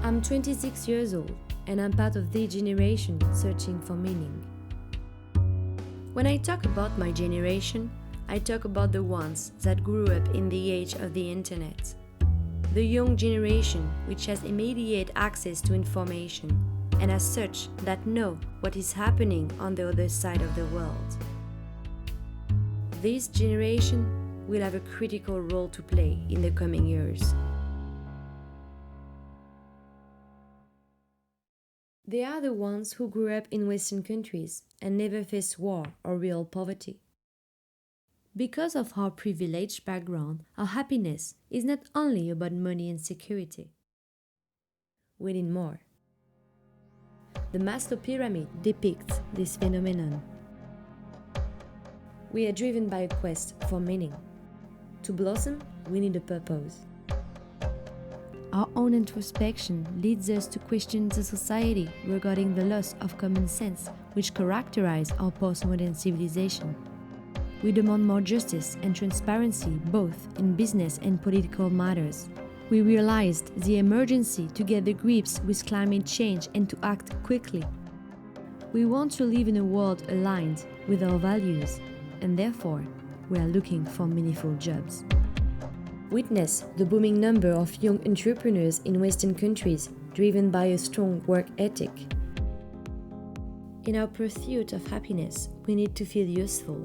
I'm 26 years old, and I'm part of the generation searching for meaning. When I talk about my generation, I talk about the ones that grew up in the age of the internet. The young generation which has immediate access to information, and as such that know what is happening on the other side of the world. This generation will have a critical role to play in the coming years. They are the ones who grew up in Western countries and never faced war or real poverty. Because of our privileged background, our happiness is not only about money and security. We need more. The Maslow pyramid depicts this phenomenon. We are driven by a quest for meaning. To blossom, we need a purpose. Our own introspection leads us to question the society regarding the loss of common sense which characterize our postmodern civilization. We demand more justice and transparency both in business and political matters. We realized the emergency to get the grips with climate change and to act quickly. We want to live in a world aligned with our values, and therefore, we are looking for meaningful jobs. Witness the booming number of young entrepreneurs in Western countries driven by a strong work ethic. In our pursuit of happiness, we need to feel useful.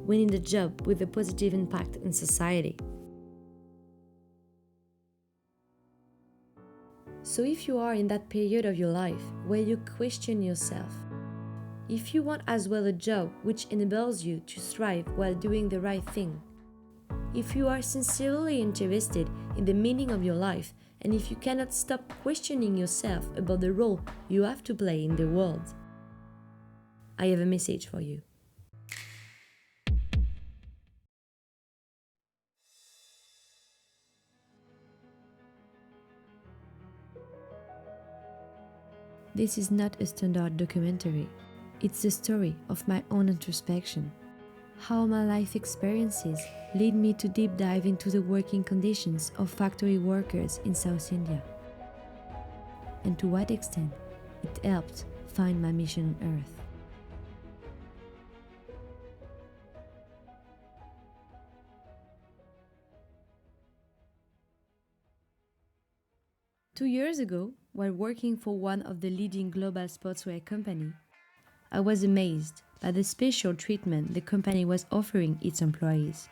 We need a job with a positive impact in society. So if you are in that period of your life where you question yourself, if you want as well a job which enables you to thrive while doing the right thing, if you are sincerely interested in the meaning of your life, and if you cannot stop questioning yourself about the role you have to play in the world, I have a message for you. This is not a standard documentary. It's the story of my own introspection. How my life experiences lead me to deep dive into the working conditions of factory workers in South India. And to what extent it helped find my mission on Earth. Two years ago, while working for one of the leading global sportswear companies, I was amazed by the special treatment the company was offering its employees.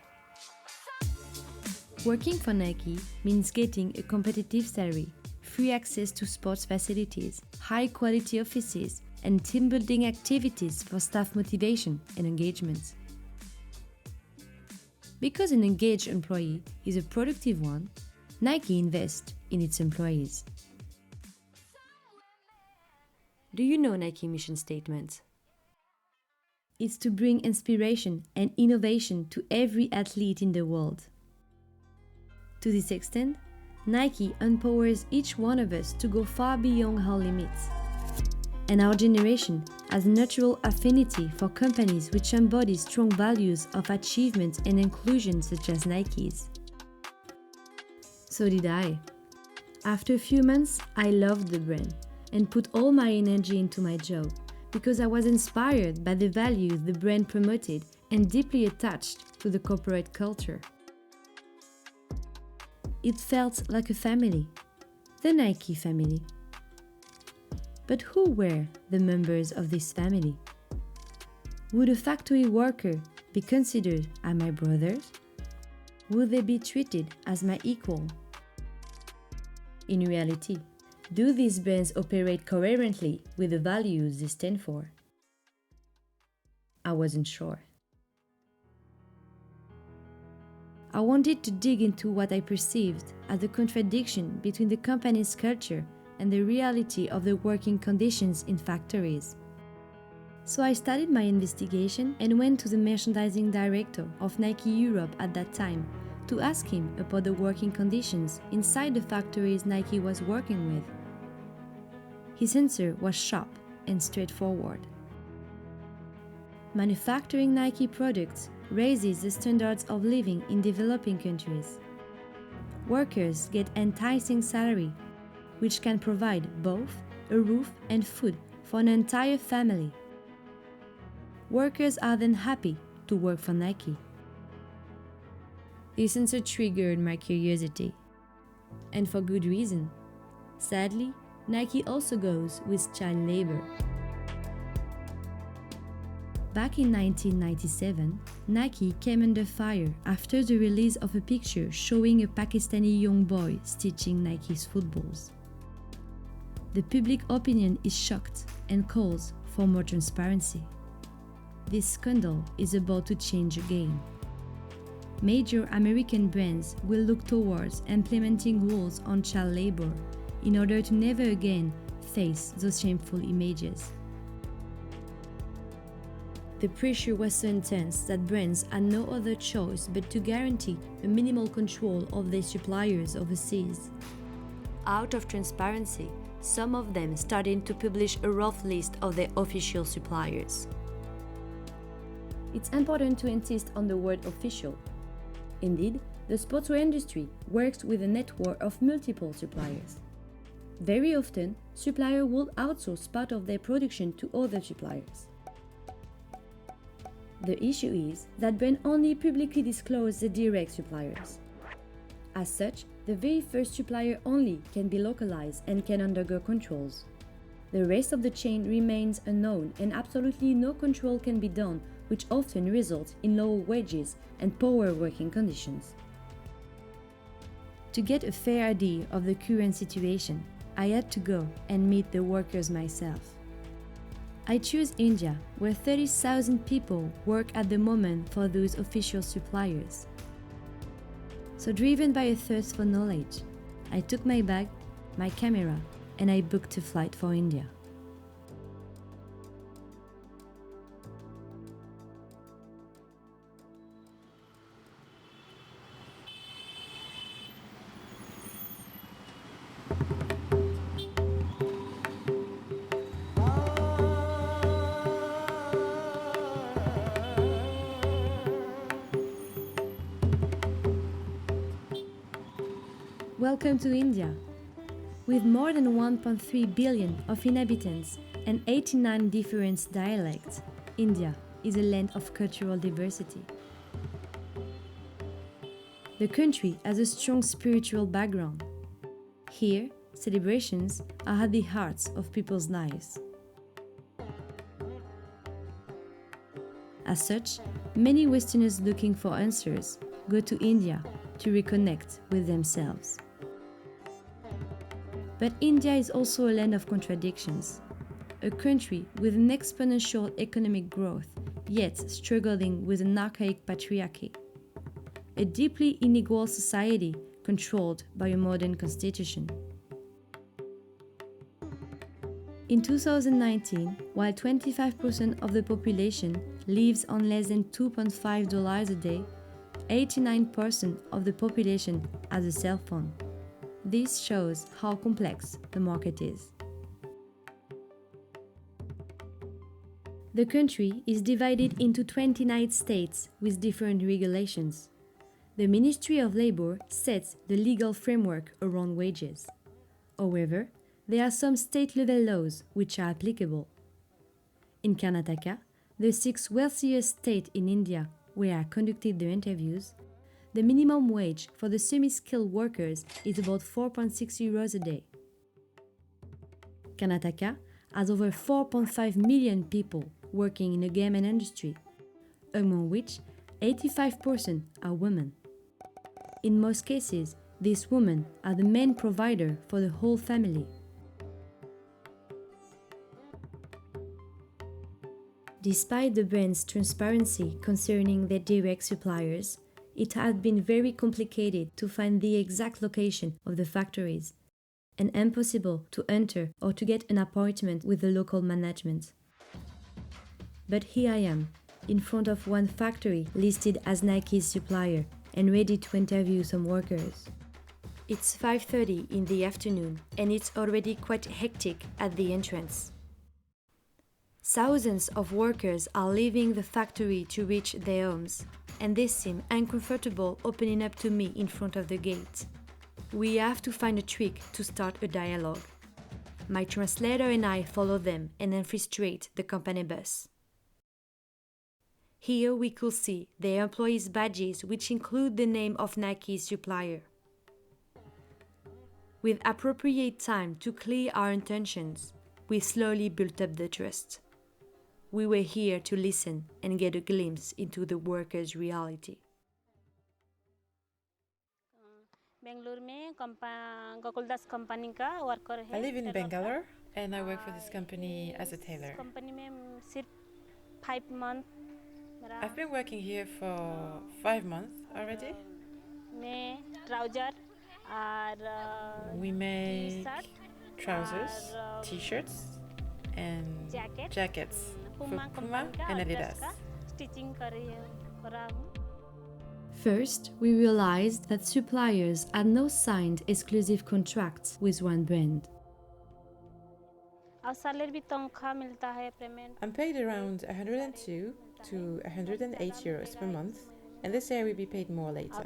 Working for Nike means getting a competitive salary, free access to sports facilities, high-quality offices, and team-building activities for staff motivation and engagement. Because an engaged employee is a productive one, Nike invests in its employees. Do you know Nike mission statement? It's to bring inspiration and innovation to every athlete in the world. To this extent, Nike empowers each one of us to go far beyond our limits. And our generation has a natural affinity for companies which embody strong values of achievement and inclusion such as Nike's. So did I. After a few months, I loved the brand and put all my energy into my job because I was inspired by the values the brand promoted and deeply attached to the corporate culture. It felt like a family, the Nike family. But who were the members of this family? Would a factory worker be considered as my brothers? Would they be treated as my equal? In reality, do these brands operate coherently with the values they stand for? I wasn't sure. I wanted to dig into what I perceived as the contradiction between the company's culture and the reality of the working conditions in factories. So I started my investigation and went to the merchandising director of Nike Europe at that time to ask him about the working conditions inside the factories Nike was working with. His answer was sharp and straightforward. Manufacturing Nike products raises the standards of living in developing countries. Workers get enticing salary, which can provide both a roof and food for an entire family. Workers are then happy to work for Nike. This answer triggered my curiosity, and for good reason. Sadly, Nike also goes with child labor. Back in 1997, Nike came under fire after the release of a picture showing a Pakistani young boy stitching Nike's footballs. The public opinion is shocked and calls for more transparency. This scandal is about to change again. Major American brands will look towards implementing rules on child labor in order to never again face those shameful images. The pressure was so intense that brands had no other choice but to guarantee a minimal control of their suppliers overseas. Out of transparency, some of them started to publish a rough list of their official suppliers. It's important to insist on the word official. Indeed, the sportswear industry works with a network of multiple suppliers. Very often, suppliers will outsource part of their production to other suppliers. The issue is that brands only publicly disclose the direct suppliers. As such, the very first supplier only can be localized and can undergo controls. The rest of the chain remains unknown and absolutely no control can be done, which often results in lower wages and poor working conditions. To get a fair idea of the current situation, I had to go and meet the workers myself. I choose India, where 30,000 people work at the moment for those official suppliers. So driven by a thirst for knowledge, I took my bag, my camera, and I booked a flight for India. Welcome to India. With more than 1.3 billion of inhabitants and 89 different dialects, India is a land of cultural diversity. The country has a strong spiritual background. Here, celebrations are at the heart of people's lives. As such, many Westerners looking for answers go to India to reconnect with themselves. But India is also a land of contradictions, a country with an exponential economic growth, yet struggling with an archaic patriarchy, a deeply unequal society controlled by a modern constitution. In 2019, while 25% of the population lives on less than $2.5 a day, 89% of the population has a cell phone. This shows how complex the market is. The country is divided into 29 states with different regulations. The Ministry of Labor sets the legal framework around wages. However, there are some state-level laws which are applicable. In Karnataka, the sixth wealthiest state in India, where I conducted the interviews, the minimum wage for the semi-skilled workers is about 4.6 euros a day. Karnataka has over 4.5 million people working in the garment industry, among which 85% are women. In most cases, these women are the main provider for the whole family. Despite the brand's transparency concerning their direct suppliers, it had been very complicated to find the exact location of the factories, and impossible to enter or to get an appointment with the local management. But here I am, in front of one factory listed as Nike's supplier and ready to interview some workers. It's 5:30 in the afternoon and it's already quite hectic at the entrance. Thousands of workers are leaving the factory to reach their homes, and they seem uncomfortable opening up to me in front of the gate. We have to find a trick to start a dialogue. My translator and I follow them and infiltrate the company bus. Here we could see their employees' badges, which include the name of Nike's supplier. With appropriate time to clear our intentions, we slowly built up the trust. We were here to listen and get a glimpse into the workers' reality. I live in Bangalore and I work for this company as a tailor. I've been working here for 5 months already. We make trousers, t-shirts and jackets for Puma and Adidas. First, we realized that suppliers had no signed exclusive contracts with one brand. I'm paid around 102 to 108 euros per month, and this year will be paid more later.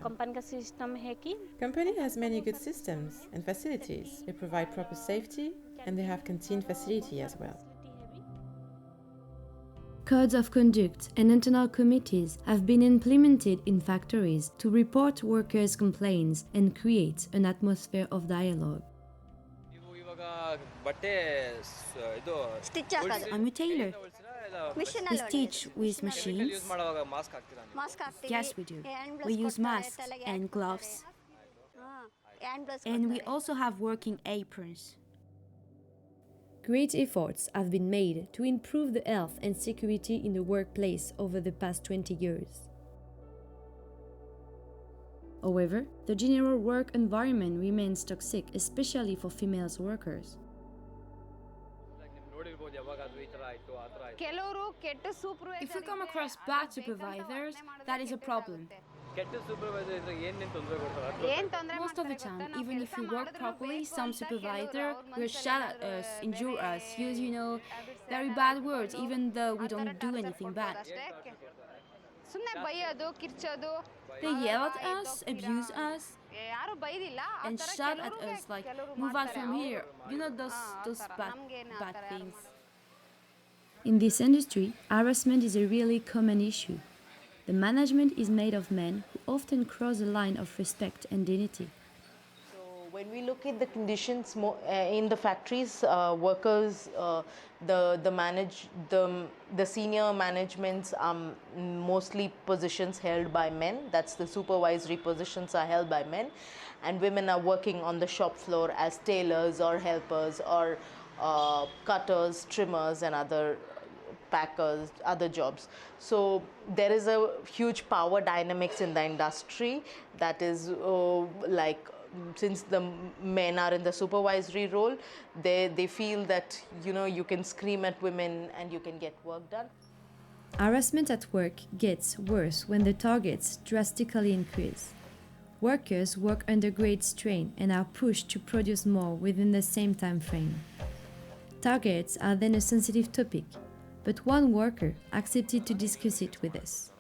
Company has many good systems and facilities. They provide proper safety and they have canteen facility as well. Codes of conduct and internal committees have been implemented in factories to report workers' complaints and create an atmosphere of dialogue. I'm a tailor. We stitch with machines. Yes, we do. We use masks and gloves. And we also have working aprons. Great efforts have been made to improve the health and security in the workplace over the past 20 years. However, the general work environment remains toxic, especially for female workers. If we come across bad supervisors, that is a problem. Most of the time, even if we work properly, some supervisor will shout at us, injure us, use, very bad words, even though we don't do anything bad. They yell at us, abuse us, and shout at us like, move out from here. Those bad things. In this industry, harassment is a really common issue. The management is made of men who often cross the line of respect and dignity. So when we look at the conditions in the factories, workers, the senior managements are mostly positions held by men. That's the supervisory positions are held by men, and women are working on the shop floor as tailors or helpers or cutters, trimmers, and other packers, other jobs. So there is a huge power dynamics in the industry that is since the men are in the supervisory role, they feel that you can scream at women and you can get work done. Harassment at work gets worse when the targets drastically increase. Workers work under great strain and are pushed to produce more within the same time frame. Targets are then a sensitive topic, but one worker accepted to discuss it with us.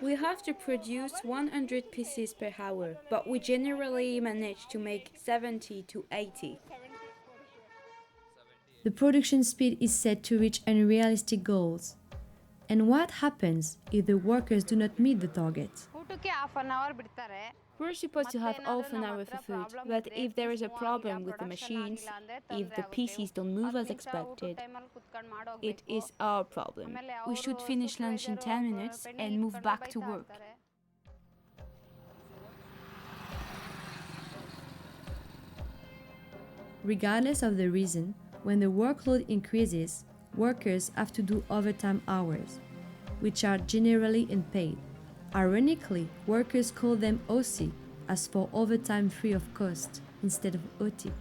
We have to produce 100 pieces per hour, but we generally manage to make 70 to 80. The production speed is set to reach unrealistic goals. And what happens if the workers do not meet the target? We're supposed to have half an hour for food, but if there is a problem with the machines, if the pieces don't move as expected, it is our problem. We should finish lunch in 10 minutes and move back to work. Regardless of the reason, when the workload increases, workers have to do overtime hours, which are generally unpaid. Ironically, workers call them OC, as for overtime free of cost, instead of OT.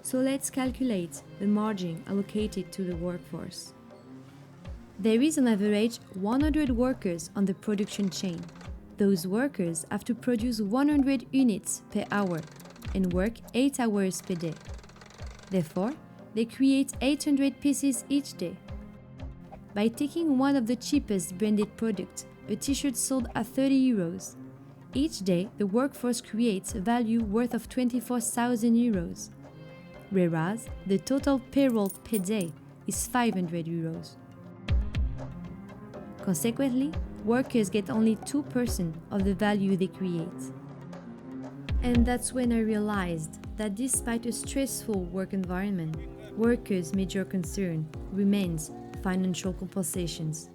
So let's calculate the margin allocated to the workforce. There is on average 100 workers on the production chain. Those workers have to produce 100 units per hour and work 8 hours per day. Therefore, they create 800 pieces each day. By taking one of the cheapest branded products, a t-shirt sold at 30 euros, Each day, the workforce creates a value worth of 24,000 euros, whereas the total payroll per day is 500 euros. Consequently, workers get only 2% of the value they create. And that's when I realized that despite a stressful work environment, workers' major concern remains financial compensations.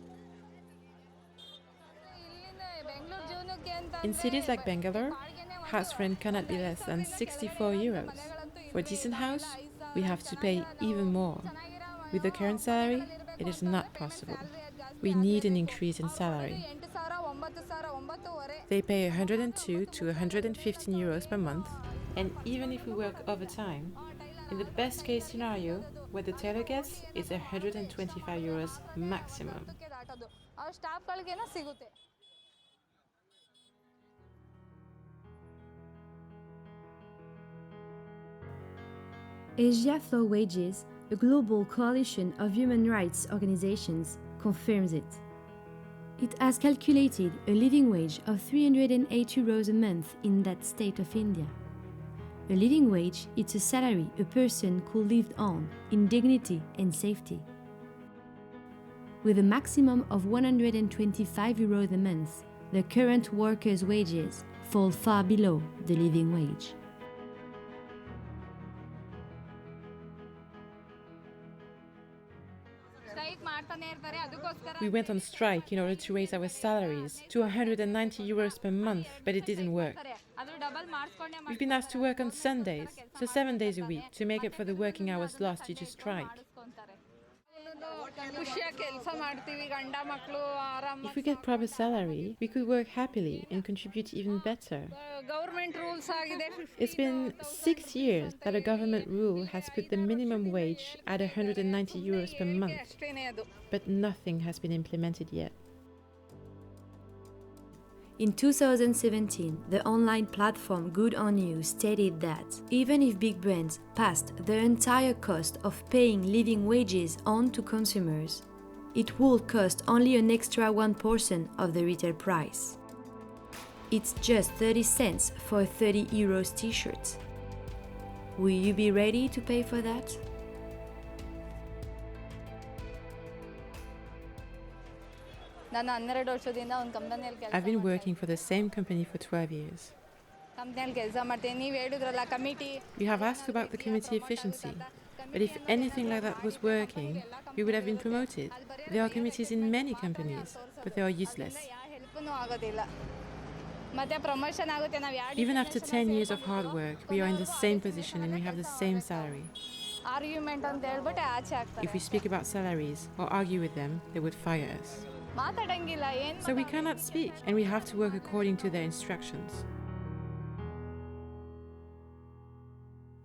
In cities like Bangalore, house rent cannot be less than 64 euros. For a decent house, we have to pay even more. With the current salary, it is not possible. We need an increase in salary. They pay 102 to 115 euros per month, and even if we work overtime, in the best case scenario, what the tailor gets is 125 euros maximum. Asia for Wages, a global coalition of human rights organizations, confirms it. It has calculated a living wage of 308 euros a month in that state of India. A living wage is a salary a person could live on in dignity and safety. With a maximum of 125 euros a month, the current workers' wages fall far below the living wage. We went on strike in order to raise our salaries to 190 euros per month, but it didn't work. We've been asked to work on Sundays, so 7 days a week, to make up for the working hours lost due to strike. If we get proper salary, we could work happily and contribute even better. It's been 6 years that a government rule has put the minimum wage at 190 euros per month, but nothing has been implemented yet. In 2017, the online platform Good On You stated that even if big brands passed the entire cost of paying living wages on to consumers, it would cost only an extra 1% of the retail price. It's just 30 cents for a 30 euros t-shirt. Will you be ready to pay for that? I've been working for the same company for 12 years. You have asked about the committee efficiency, but if anything like that was working, we would have been promoted. There are committees in many companies, but they are useless. Even after 10 years of hard work, we are in the same position and we have the same salary. If we speak about salaries or argue with them, they would fire us. So we cannot speak, and we have to work according to their instructions.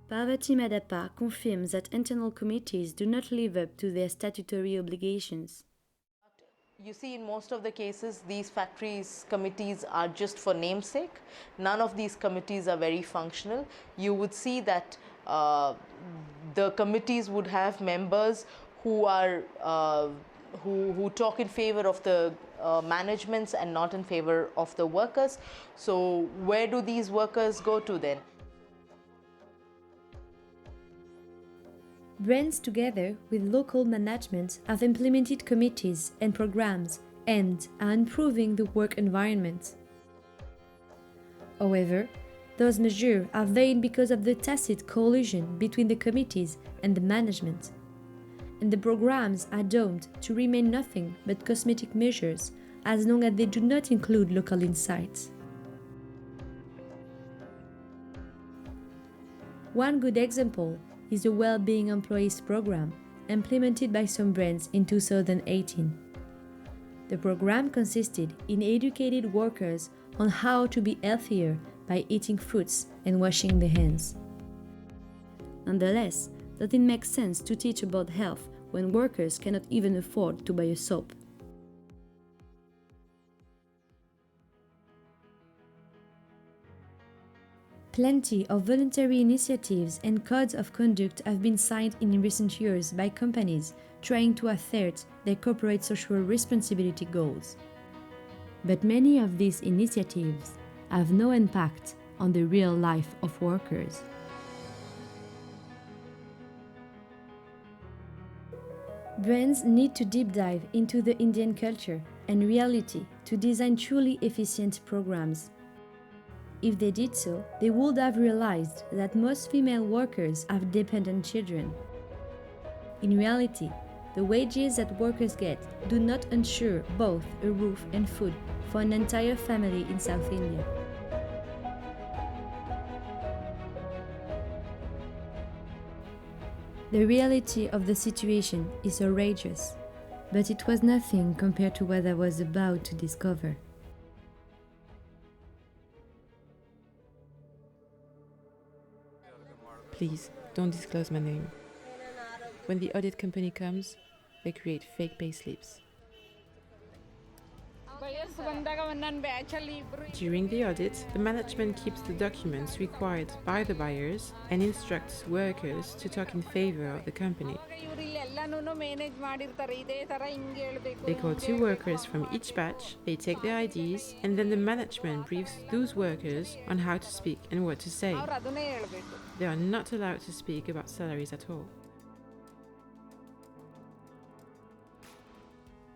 Parvati Madappa confirms that internal committees do not live up to their statutory obligations. You see, in most of the cases, these factories committees are just for namesake. None of these committees are very functional. You would see that the committees would have members who are who talk in favor of the managements and not in favor of the workers. So where do these workers go to then? Brands, together with local management, have implemented committees and programs and are improving the work environment. However, those measures are vain because of the tacit collusion between the committees and the management. And the programs are doomed to remain nothing but cosmetic measures as long as they do not include local insights. One good example is the Well-Being Employees program implemented by some brands in 2018. The program consisted in educating workers on how to be healthier by eating fruits and washing their hands. Nonetheless, does it make sense to teach about health when workers cannot even afford to buy a soap? Plenty of voluntary initiatives and codes of conduct have been signed in recent years by companies trying to assert their corporate social responsibility goals. But many of these initiatives have no impact on the real life of workers. Brands need to deep dive into the Indian culture and reality to design truly efficient programs. If they did so, they would have realized that most female workers have dependent children. In reality, the wages that workers get do not ensure both a roof and food for an entire family in South India. The reality of the situation is outrageous, but it was nothing compared to what I was about to discover. Please, don't disclose my name. When the audit company comes, they create fake payslips. During the audit, the management keeps the documents required by the buyers and instructs workers to talk in favor of the company. They call 2 workers from each batch, they take their IDs, and then the management briefs those workers on how to speak and what to say. They are not allowed to speak about salaries at all.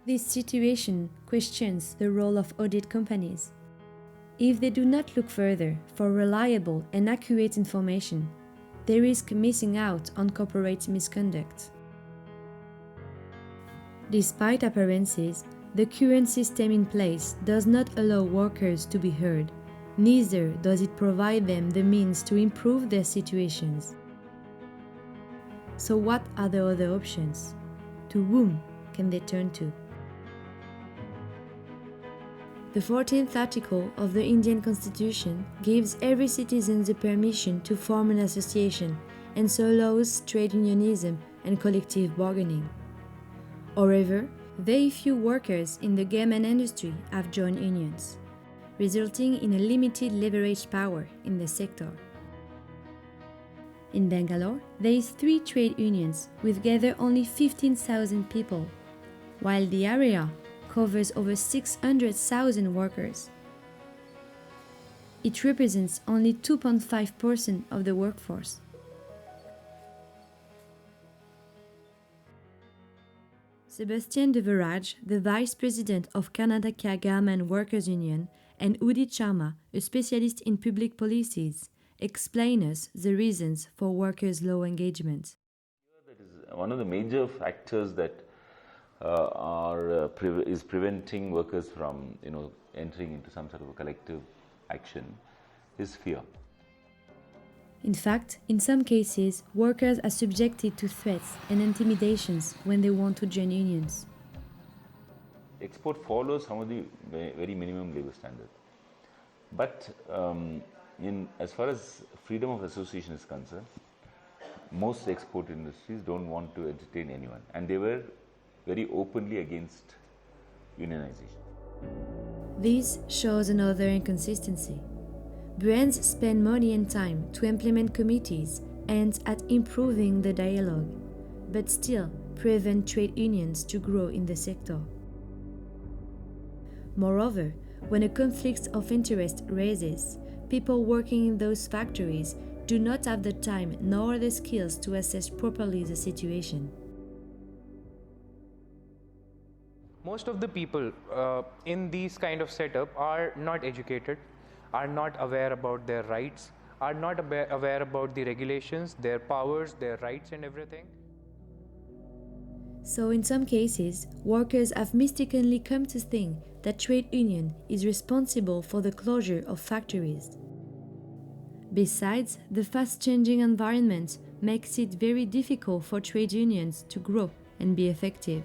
This situation questions the role of audit companies. If they do not look further for reliable and accurate information, they risk missing out on corporate misconduct. Despite appearances, the current system in place does not allow workers to be heard, neither does it provide them the means to improve their situations. So what are the other options? To whom can they turn to? The 14th article of the Indian Constitution gives every citizen the permission to form an association and so allows trade unionism and collective bargaining. However, very few workers in the garment industry have joined unions, resulting in a limited leverage power in the sector. In Bangalore, there is 3 trade unions with gather only 15,000 people, while the area covers over 600,000 workers. It represents only 2.5% of the workforce. Sebastian de Verage, the Vice President of Karnataka Garment Workers Union, and Udit Sharma, a specialist in public policies, explain us the reasons for workers' low engagement. That is one of the major factors that is preventing workers from entering into some sort of a collective action is fear. In fact, in some cases, workers are subjected to threats and intimidations when they want to join unions. Export follows some of the very minimum labor standards. But as far as freedom of association is concerned, most export industries don't want to entertain anyone, and they were very openly against unionization. This shows another inconsistency. Brands spend money and time to implement committees and at improving the dialogue, but still prevent trade unions to grow in the sector. Moreover, when a conflict of interest arises, people working in those factories do not have the time nor the skills to assess properly the situation. Most of the people in these kind of setup are not educated, are not aware about their rights, are not aware about the regulations, their powers, their rights and everything. So in some cases, workers have mistakenly come to think that trade union is responsible for the closure of factories. Besides, the fast-changing environment makes it very difficult for trade unions to grow and be effective.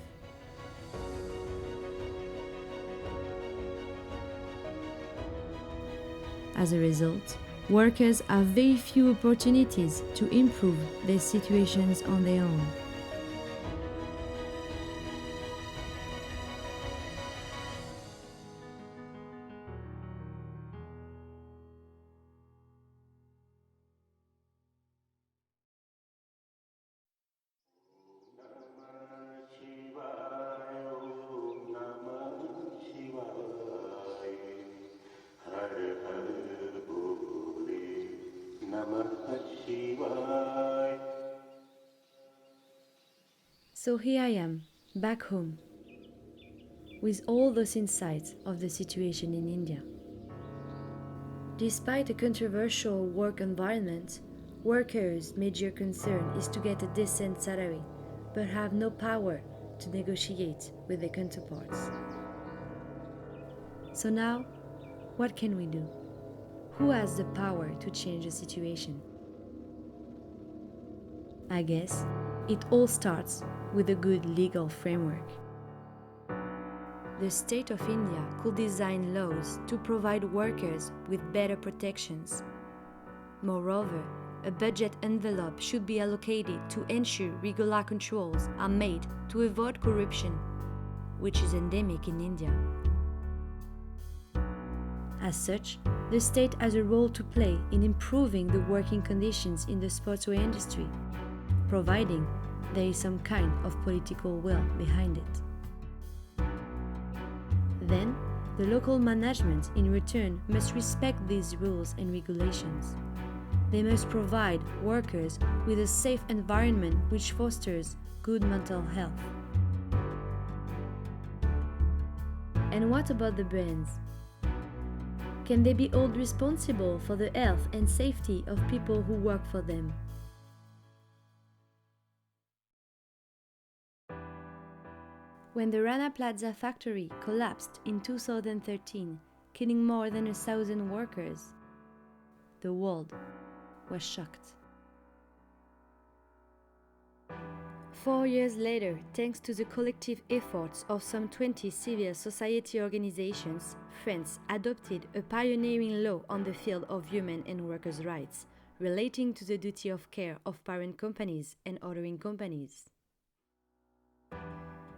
As a result, workers have very few opportunities to improve their situations on their own. Hare Hare So here I am, back home, with all those insights of the situation in India. Despite a controversial work environment, workers' major concern is to get a decent salary, but have no power to negotiate with their counterparts. So now, what can we do? Who has the power to change the situation? I guess it all starts with a good legal framework. The state of India could design laws to provide workers with better protections. Moreover, a budget envelope should be allocated to ensure regular controls are made to avoid corruption, which is endemic in India. As such, the state has a role to play in improving the working conditions in the sportswear industry, providing there is some kind of political will behind it. Then, the local management in return must respect these rules and regulations. They must provide workers with a safe environment which fosters good mental health. And what about the brands? Can they be held responsible for the health and safety of people who work for them? When the Rana Plaza factory collapsed in 2013, killing more than 1,000 workers, the world was shocked. 4 years later, thanks to the collective efforts of some 20 civil society organizations, France adopted a pioneering law on the field of human and workers' rights, relating to the duty of care of parent companies and ordering companies.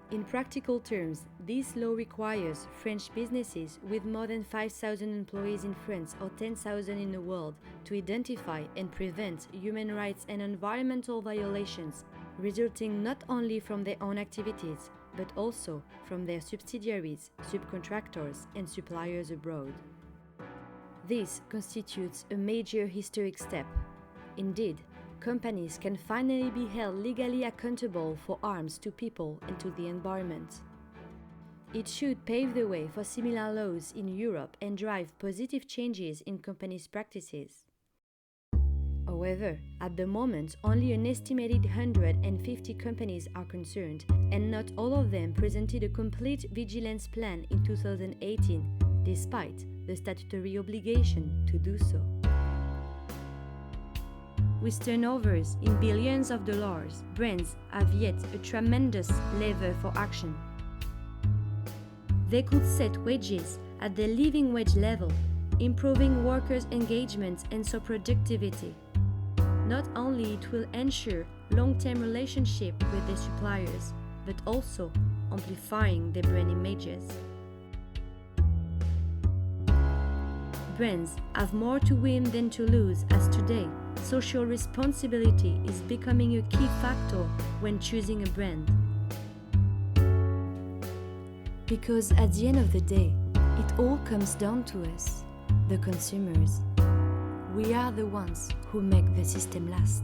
In practical terms, this law requires French businesses with more than 5,000 employees in France or 10,000 in the world to identify and prevent human rights and environmental violations resulting not only from their own activities, but also from their subsidiaries, subcontractors, and suppliers abroad. This constitutes a major historic step. Indeed, companies can finally be held legally accountable for harms to people and to the environment. It should pave the way for similar laws in Europe and drive positive changes in companies' practices. However, at the moment, only an estimated 150 companies are concerned, and not all of them presented a complete vigilance plan in 2018, despite the statutory obligation to do so. With turnovers in billions of dollars, brands have yet a tremendous lever for action. They could set wages at the living wage level, improving workers' engagement and so productivity. Not only it will ensure long-term relationship with their suppliers, but also amplifying their brand images. Brands have more to win than to lose, as today, social responsibility is becoming a key factor when choosing a brand. Because at the end of the day, it all comes down to us, the consumers. We are the ones who make the system last.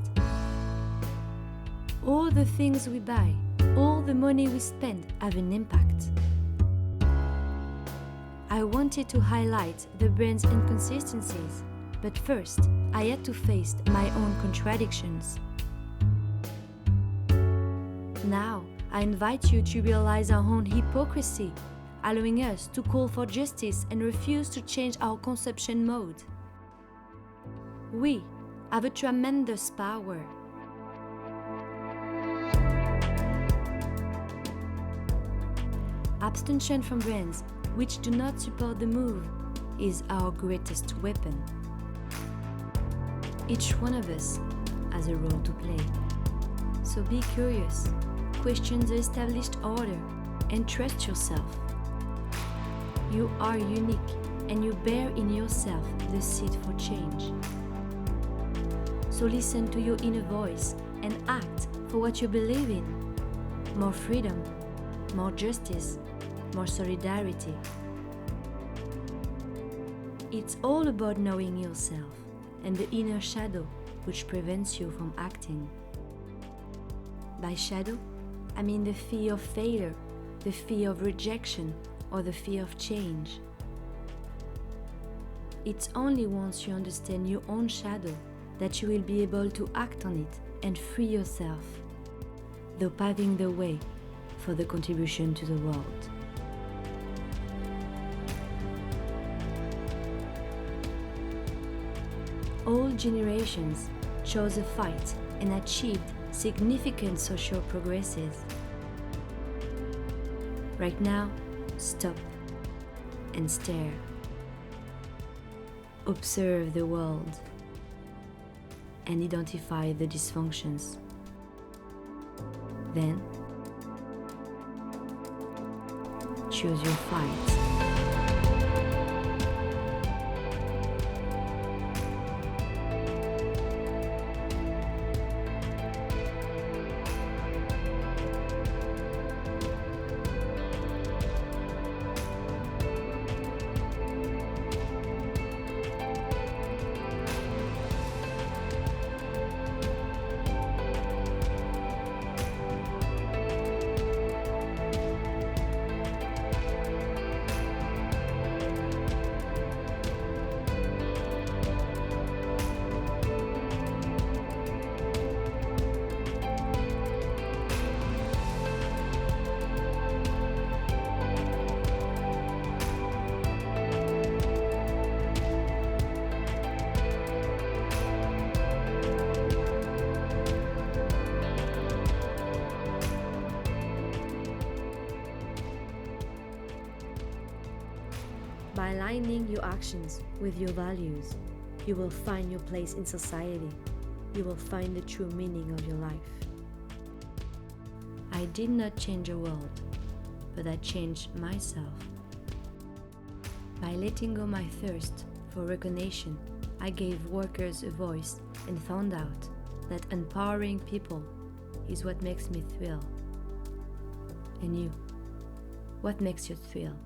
All the things we buy, all the money we spend have an impact. I wanted to highlight the brand's inconsistencies, but first I had to face my own contradictions. Now I invite you to realize our own hypocrisy, allowing us to call for justice and refuse to change our consumption mode. We have a tremendous power. Abstention from brands which do not support the move is our greatest weapon. Each one of us has a role to play. So be curious, question the established order, and trust yourself. You are unique, and you bear in yourself the seed for change. So listen to your inner voice and act for what you believe in. More freedom, more justice, more solidarity. It's all about knowing yourself and the inner shadow which prevents you from acting. By shadow, I mean the fear of failure, the fear of rejection, or the fear of change. It's only once you understand your own shadow that you will be able to act on it and free yourself, though paving the way for the contribution to the world. All generations chose a fight and achieved significant social progresses. Right now, stop and stare. Observe the world and identify the dysfunctions. Then, choose your fight. By aligning your actions with your values, you will find your place in society. You will find the true meaning of your life. I did not change the world, but I changed myself. By letting go my thirst for recognition, I gave workers a voice and found out that empowering people is what makes me thrill. And you, what makes you thrill?